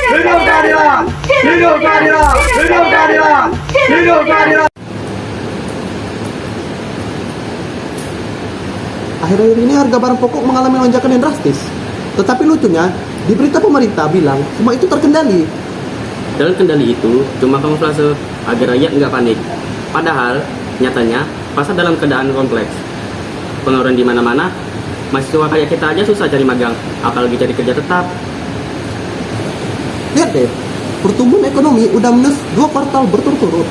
Hidup keadilan! Hidup keadilan! Hidup keadilan! Hidup keadilan! Akhir-akhir ini harga barang pokok mengalami lonjakan yang drastis. Tetapi lucunya, di berita pemerintah bilang semua itu terkendali. Dan kendali itu cuma kamuflase agar rakyat nggak panik. Padahal nyatanya pasar dalam keadaan kompleks. Pengangguran di mana-mana, mahasiswa kayak kita aja susah cari magang, apalagi cari kerja tetap. Lihat deh, pertumbuhan ekonomi udah minus 2 kuartal berturut-turut.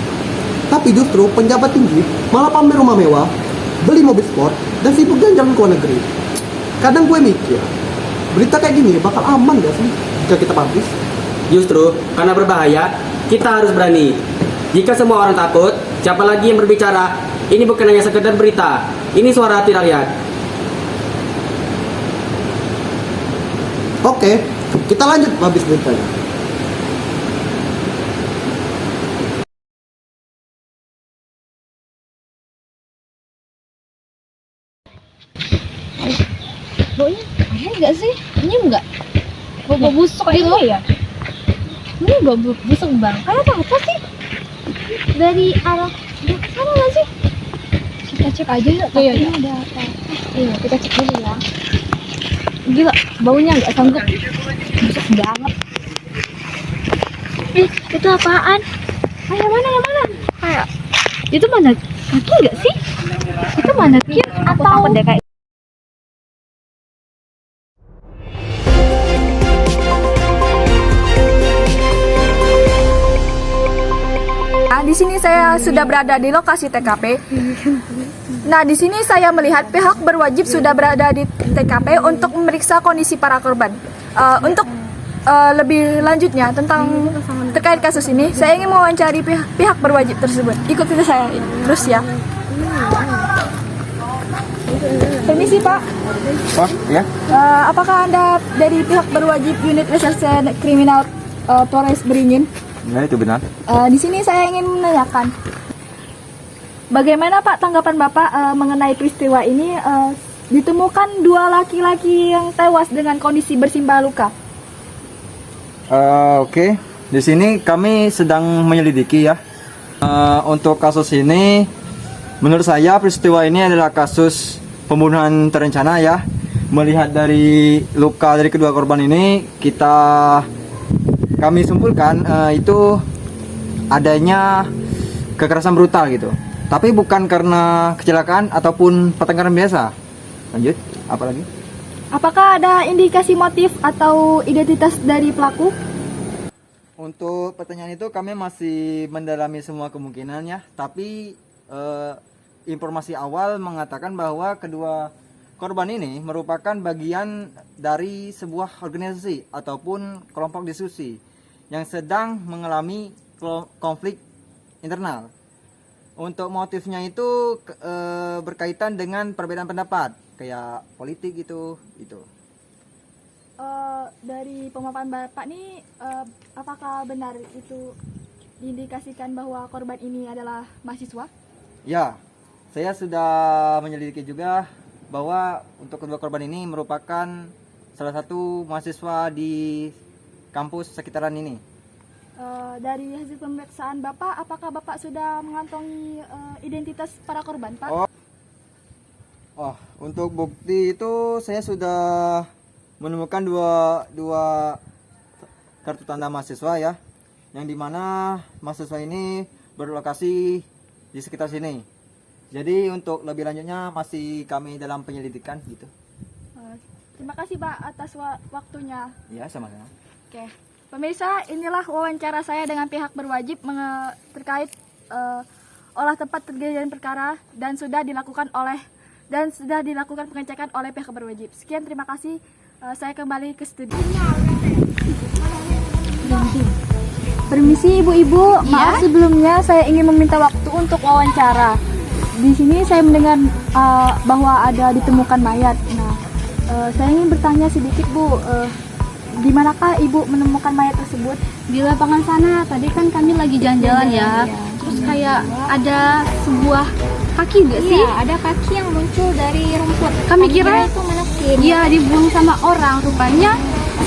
Tapi justru penjabat tinggi malah pamer rumah mewah, beli mobil sport, dan sibuk jalan ke luar negeri. Kadang gue mikir, berita kayak gini bakal aman gak sih jika kita publish? Justru karena berbahaya, kita harus berani. Jika semua orang takut, siapa lagi yang berbicara? Ini bukan hanya sekedar berita, ini suara hati rakyat. Oke, kita lanjut publish beritanya. Baunya aneh nggak sih? Ini nggak? Bau busuk gitu ya? Ini bau busuk bang. Kayak apa sih? Dari arah sana nggak sih? Kita cek aja yuk. Iya, ada apa? Iya, kita cek dulu ya. Gila, baunya nggak sanggup. Busuk banget. Itu apaan? Yang mana? Kayak itu mana kaki nggak sih? Itu mana kir atau deh kayak Di sini saya sudah berada di lokasi TKP. Nah, di sini saya melihat pihak berwajib sudah berada di TKP untuk memeriksa kondisi para korban. Untuk lebih lanjutnya tentang terkait kasus ini, saya ingin mewawancari pihak berwajib tersebut. Ikuti saya terus ya. Permisi Pak. Pak, ya? Apakah Anda dari pihak berwajib unit reserse kriminal Polres Beringin? Ya, itu benar. Di sini saya ingin menanyakan, bagaimana Pak tanggapan Bapak mengenai peristiwa ini? Ditemukan 2 laki-laki yang tewas dengan kondisi bersimbah luka. Oke. Di sini kami sedang menyelidiki ya. Untuk kasus ini, menurut saya peristiwa ini adalah kasus pembunuhan terencana ya. Melihat dari luka dari kedua korban ini, kami simpulkan itu adanya kekerasan brutal gitu. Tapi bukan karena kecelakaan ataupun pertengkaran biasa. Lanjut, apa lagi? Apakah ada indikasi motif atau identitas dari pelaku? Untuk pertanyaan itu kami masih mendalami semua kemungkinannya. Tapi informasi awal mengatakan bahwa kedua korban ini merupakan bagian dari sebuah organisasi ataupun kelompok diskusi yang sedang mengalami konflik internal. Untuk motifnya itu berkaitan dengan perbedaan pendapat, kayak politik itu. Dari pemaparan Bapak nih, apakah benar itu diindikasikan bahwa korban ini adalah mahasiswa? Ya, saya sudah menyelidiki juga bahwa untuk kedua korban ini merupakan salah satu mahasiswa di kampus sekitaran ini. Dari hasil pemeriksaan Bapak, apakah Bapak sudah mengantongi identitas para korban, Pak? Untuk bukti itu saya sudah menemukan dua kartu tanda mahasiswa ya, yang dimana mahasiswa ini berlokasi di sekitar sini. Jadi untuk lebih lanjutnya masih kami dalam penyelidikan gitu. Terima kasih Pak atas waktunya. Ya, sama-sama. Oke, pemirsa, inilah wawancara saya dengan pihak berwajib terkait olah tempat kejadian perkara dan sudah dilakukan pengecekan oleh pihak berwajib. Sekian, terima kasih. Saya kembali ke studio. Permisi ibu-ibu, maaf sebelumnya saya ingin meminta waktu untuk wawancara. Di sini saya mendengar bahwa ada ditemukan mayat. Nah, saya ingin bertanya sedikit Bu, di manakah Ibu menemukan mayat tersebut? Di lapangan sana. Tadi kan kami lagi jalan-jalan ya. Terus kayak ada sebuah kaki nggak sih? Iya, ada kaki yang muncul dari rumput. Kami kira itu manusia. Iya, dibunuh sama orang. Rupanya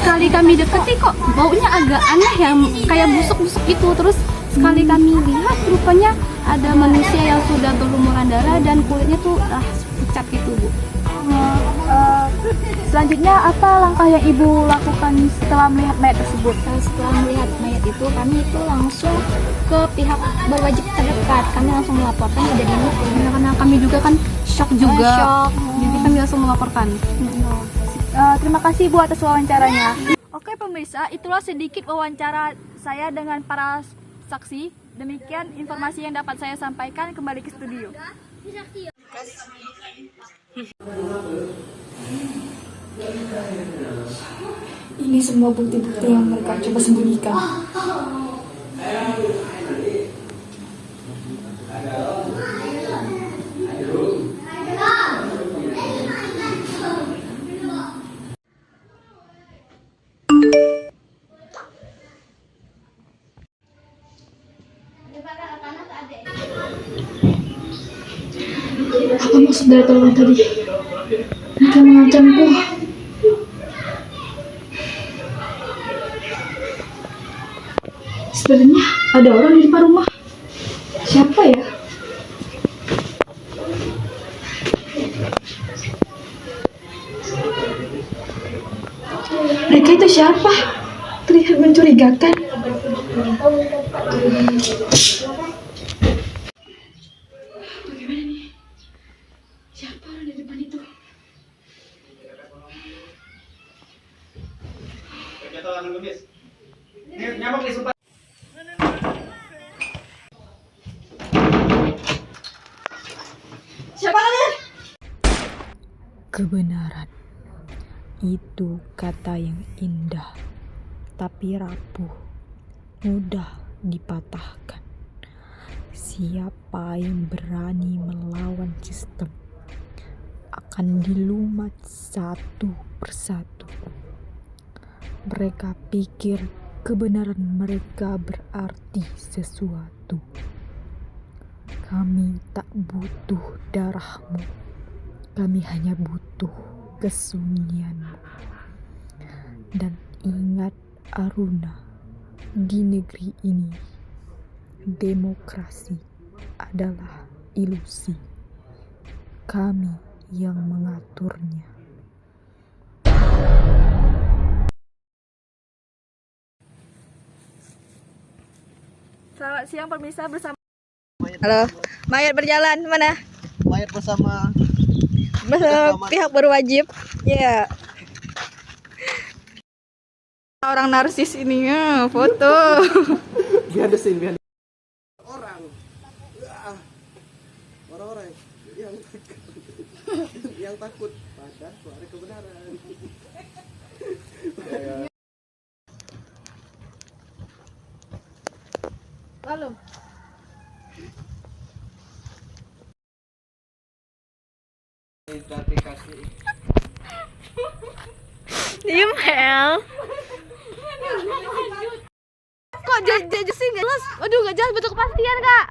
sekali kami deketi kok baunya agak aneh yang kayak busuk-busuk gitu. Terus sekali kami lihat rupanya ada manusia yang sudah berlumuran darah dan kulitnya tuh pucat gitu, Bu. Selanjutnya apa langkah yang ibu lakukan setelah melihat mayat tersebut? Setelah melihat mayat itu, kami itu langsung ke pihak berwajib terdekat. Kami langsung melaporkan kejadian itu. Karena kami juga kan shock juga. Shock. Jadi kami langsung melaporkan. Terima kasih Bu atas wawancaranya. Oke pemirsa, itulah sedikit wawancara saya dengan para saksi. Demikian informasi yang dapat saya sampaikan. Kembali ke studio. Ini semua bukti-bukti yang mereka coba sembunyikan. Apa maksud dari tolong tadi? Mereka mengancamku. Sebenarnya ada orang di depan rumah. Siapa ya? Mereka itu siapa? Terlihat mencurigakan. Bagaimana nih? Siapa orang di depan itu? Siapa kalian? Kebenaran itu kata yang indah, tapi rapuh, mudah dipatahkan. Siapa yang berani melawan sistem akan dilumat satu persatu. Mereka pikir kebenaran mereka berarti sesuatu. Kami tak butuh darahmu. Kami hanya butuh kesunyianmu. Dan ingat Aruna, di negeri ini demokrasi adalah ilusi. Kami yang mengaturnya. Selamat siang pemirsa bersama. Halo, mayat berjalan mana? Mayat bersama Pihak berwajib. Ya. Orang narsis ini foto. behind the scene, orang-orang yang takut pada suara kebenaran. Lalu. Diem Hel. Kok sih nggak jelas? Waduh nggak jelas bentuk kepastian kak.